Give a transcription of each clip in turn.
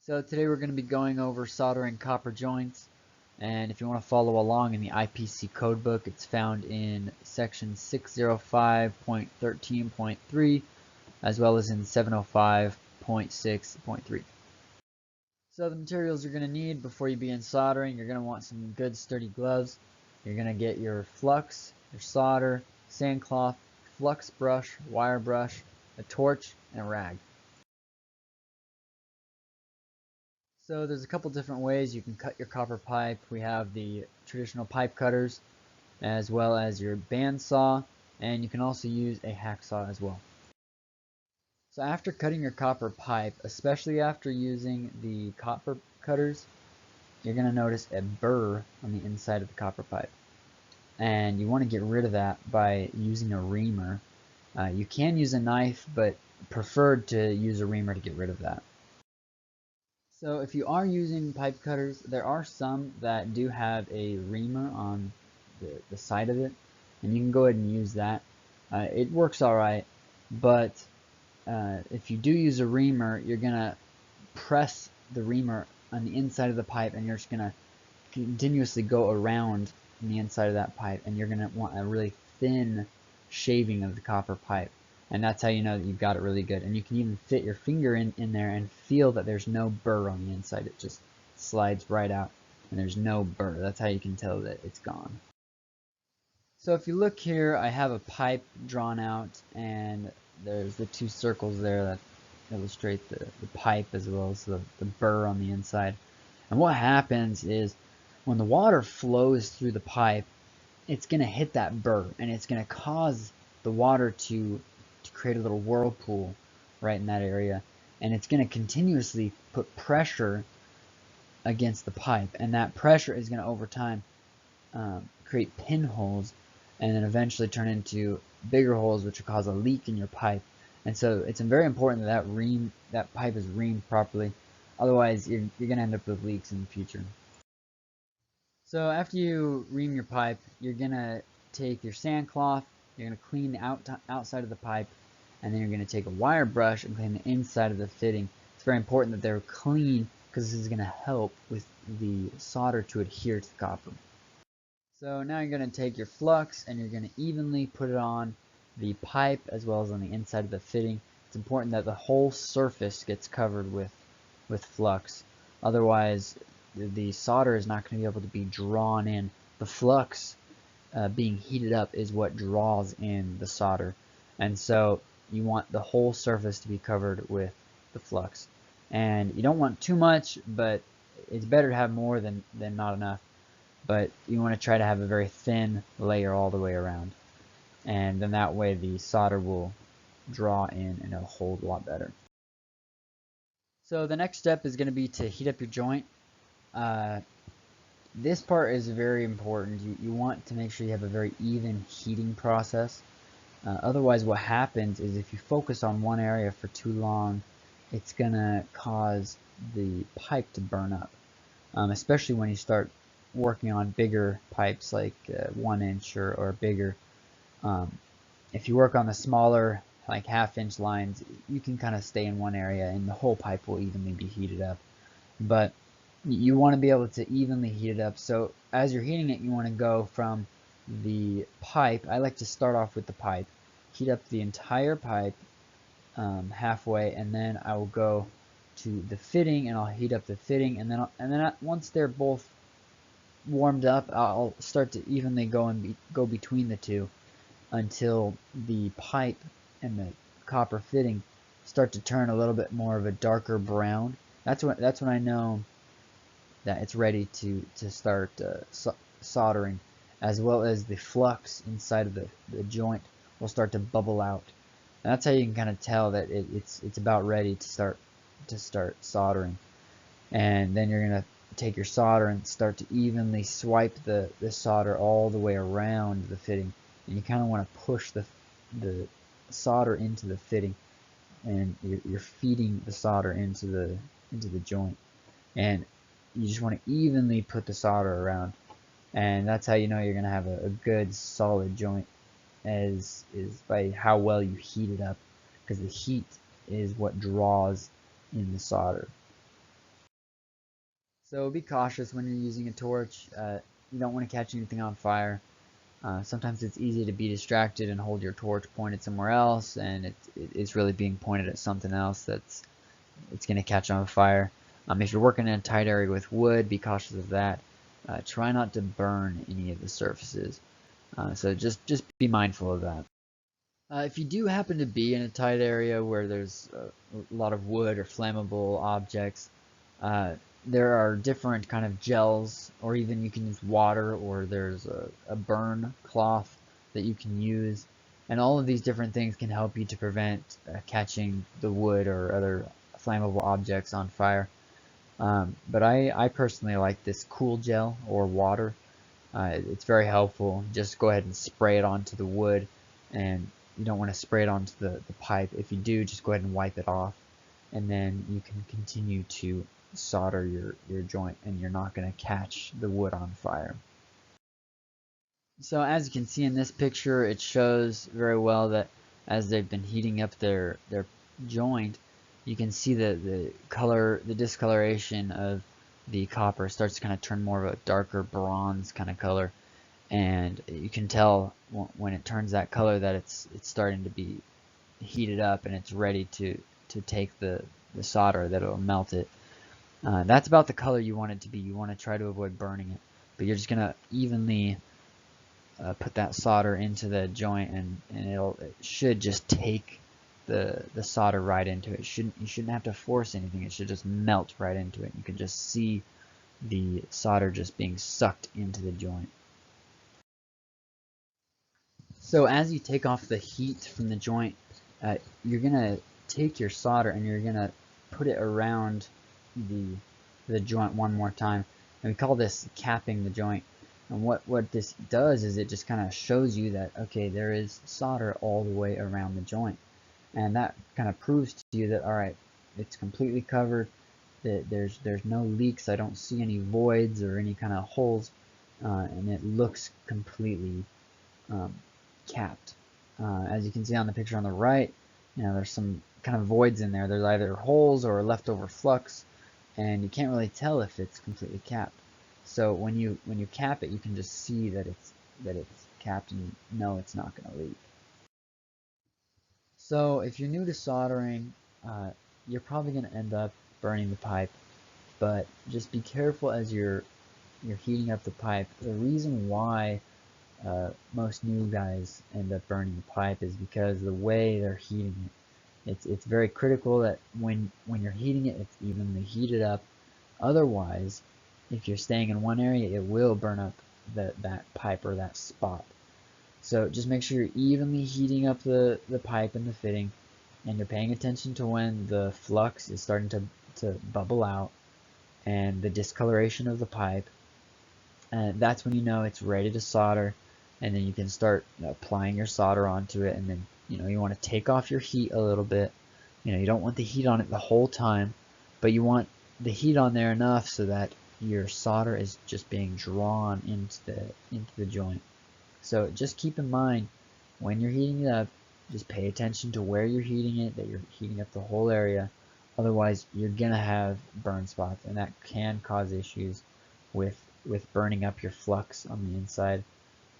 So today we're going to be going over soldering copper joints, and if you want to follow along in the IPC codebook, it's found in section 605.13.3 as well as in 705.6.3. So the materials you're going to need before you begin soldering, you're going to want some good sturdy gloves. You're going to get your flux, your solder, sandcloth, flux brush, wire brush, a torch, and a rag. So there's a couple different ways you can cut your copper pipe. We have the traditional pipe cutters as well as your bandsaw, and you can also use a hacksaw as well. So after cutting your copper pipe, especially after using the copper cutters, you're going to notice a burr on the inside of the copper pipe. And you want to get rid of that by using a reamer. You can use a knife, but preferred to use a reamer to get rid of that. So if you are using pipe cutters, there are some that do have a reamer on the side of it, and you can go ahead and use that. It works alright, but if you do use a reamer, you're going to press the reamer on the inside of the pipe, and you're just going to continuously go around the inside of that pipe, and you're going to want a really thin shaving of the copper pipe. And that's how you know that you've got it really good. And you can even fit your finger in there and feel that there's no burr on the inside. It just slides right out and there's no burr. That's how you can tell that it's gone. So if you look here, I have a pipe drawn out, and there's the two circles there that illustrate the pipe as well as the burr on the inside. And what happens is when the water flows through the pipe, it's going to hit that burr, and it's going to cause the water to create a little whirlpool right in that area, and it's going to continuously put pressure against the pipe, and that pressure is going to over time create pinholes and then eventually turn into bigger holes, which will cause a leak in your pipe. And so it's very important that that pipe is reamed properly, otherwise you're going to end up with leaks in the future. So after you ream your pipe, you're going to take your sandcloth, you're going to clean the outside of the pipe, and then you're going to take a wire brush and clean the inside of the fitting. It's very important that they're clean because this is going to help with the solder to adhere to the copper. So now you're going to take your flux and you're going to evenly put it on the pipe as well as on the inside of the fitting. It's important that the whole surface gets covered with flux. Otherwise, the solder is not going to be able to be drawn in. The flux being heated up is what draws in the solder. And so you want the whole surface to be covered with the flux. And you don't want too much, but it's better to have more than not enough. But you want to try to have a very thin layer all the way around. And then that way the solder will draw in and it'll hold a lot better. So the next step is going to be to heat up your joint. This part is very important. You want to make sure you have a very even heating process. Otherwise, what happens is if you focus on one area for too long, it's going to cause the pipe to burn up, especially when you start working on bigger pipes like 1 inch or bigger. If you work on the smaller, like 1/2 inch lines, you can kind of stay in one area and the whole pipe will evenly be heated up. But you want to be able to evenly heat it up. So as you're heating it, you want to go from the pipe. I like to start off with the pipe, heat up the entire pipe halfway, and then I will go to the fitting and I'll heat up the fitting, and then once they're both warmed up, I'll start to evenly go between the two until the pipe and the copper fitting start to turn a little bit more of a darker brown. That's when I know that it's ready to start soldering, as well as the flux inside of the joint will start to bubble out. And that's how you can kind of tell that it's about ready to start soldering. And then you're going to take your solder and start to evenly swipe the solder all the way around the fitting. And you kind of want to push the solder into the fitting, and you're feeding the solder into the joint. And you just want to evenly put the solder around, and that's how you know you're going to have a good solid joint, is by how well you heat it up, because the heat is what draws in the solder. So be cautious when you're using a torch. You don't want to catch anything on fire. Sometimes it's easy to be distracted and hold your torch pointed somewhere else, and it's really being pointed at something else it's going to catch on fire. If you're working in a tight area with wood, be cautious of that. Try not to burn any of the surfaces. So just be mindful of that. If you do happen to be in a tight area where there's a lot of wood or flammable objects, uh, there are different kind of gels, or even you can use water, or there's a burn cloth that you can use. And all of these different things can help you to prevent catching the wood or other flammable objects on fire. But I personally like this cool gel or water. It's very helpful. Just go ahead and spray it onto the wood, and you don't want to spray it onto the pipe. If you do, just go ahead and wipe it off, and then you can continue to solder your joint, and you're not going to catch the wood on fire. So as you can see in this picture, it shows very well that as they've been heating up their joint, you can see the color, the discoloration of the copper starts to kind of turn more of a darker bronze kind of color, and you can tell when it turns that color that it's starting to be heated up and it's ready to take the solder, that it'll melt it. That's about the color you want it to be. You want to try to avoid burning it, but you're just gonna evenly put that solder into the joint, and it should just take the solder right into it. You shouldn't have to force anything. It should just melt right into it. You can just see the solder just being sucked into the joint. So as you take off the heat from the joint, you're gonna take your solder and you're gonna put it around the joint one more time, and we call this capping the joint. And what this does is it just kind of shows you that, okay, there is solder all the way around the joint, and that kind of proves to you that, all right, it's completely covered, that there's no leaks. I don't see any voids or any kind of holes, and it looks completely capped. As you can see on the picture on the right, there's some kind of voids in there. There's either holes or leftover flux, and you can't really tell if it's completely capped. So when you cap it, you can just see that it's capped, and you know it's not going to leak. So if you're new to soldering, you're probably going to end up burning the pipe, but just be careful as you're heating up the pipe. The reason why most new guys end up burning the pipe is because the way they're heating it. It's very critical that when you're heating it, it's evenly heated up. Otherwise, if you're staying in one area, it will burn up that pipe or that spot. So just make sure you're evenly heating up the pipe and the fitting, and you're paying attention to when the flux is starting to bubble out and the discoloration of the pipe. And that's when you know it's ready to solder, and then you can start applying your solder onto it. And then you want to take off your heat a little bit. You don't want the heat on it the whole time, but you want the heat on there enough so that your solder is just being drawn into the joint. So just keep in mind when you're heating it up, just pay attention to where you're heating it, that you're heating up the whole area. Otherwise, you're gonna have burn spots, and that can cause issues with burning up your flux on the inside,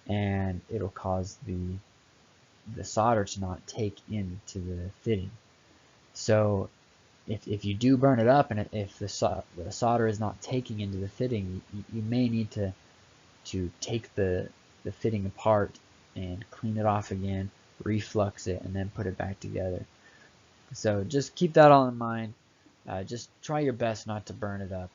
and it'll cause the solder to not take into the fitting. So if you do burn it up, and if the solder is not taking into the fitting, you may need to take the fitting apart and clean it off again, reflux it, and then put it back together. So just keep that all in mind. Just try your best not to burn it up.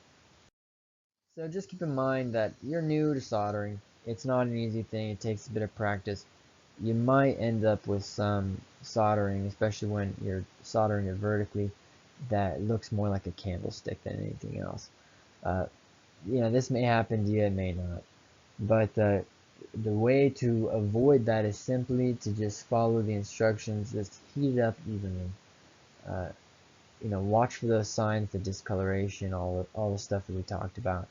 So just keep in mind that you're new to soldering. It's not an easy thing. It takes a bit of practice. You might end up with some soldering, especially when you're soldering it vertically, that looks more like a candlestick than anything else. This may happen to you, it may not. But the way to avoid that is simply to just follow the instructions, just heat it up evenly. Watch for those signs, the discoloration, all the stuff that we talked about,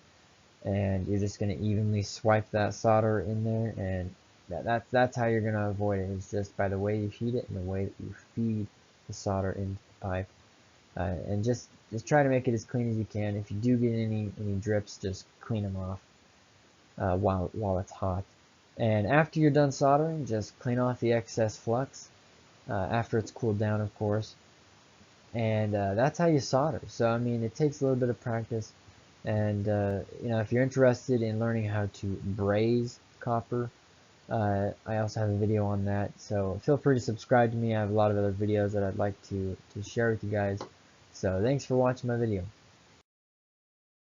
and you're just going to evenly swipe that solder in there, and that's how you're going to avoid it. Is just by the way you heat it and the way that you feed the solder into the pipe. and just try to make it as clean as you can. If you do get any drips, just clean them off while it's hot. And after you're done soldering, just clean off the excess flux after it's cooled down, of course. And that's how you solder. So I mean, it takes a little bit of practice. And you know, if you're interested in learning how to braze copper, I also have a video on that. So feel free to subscribe to me. I have a lot of other videos that I'd like to share with you guys. So thanks for watching my video.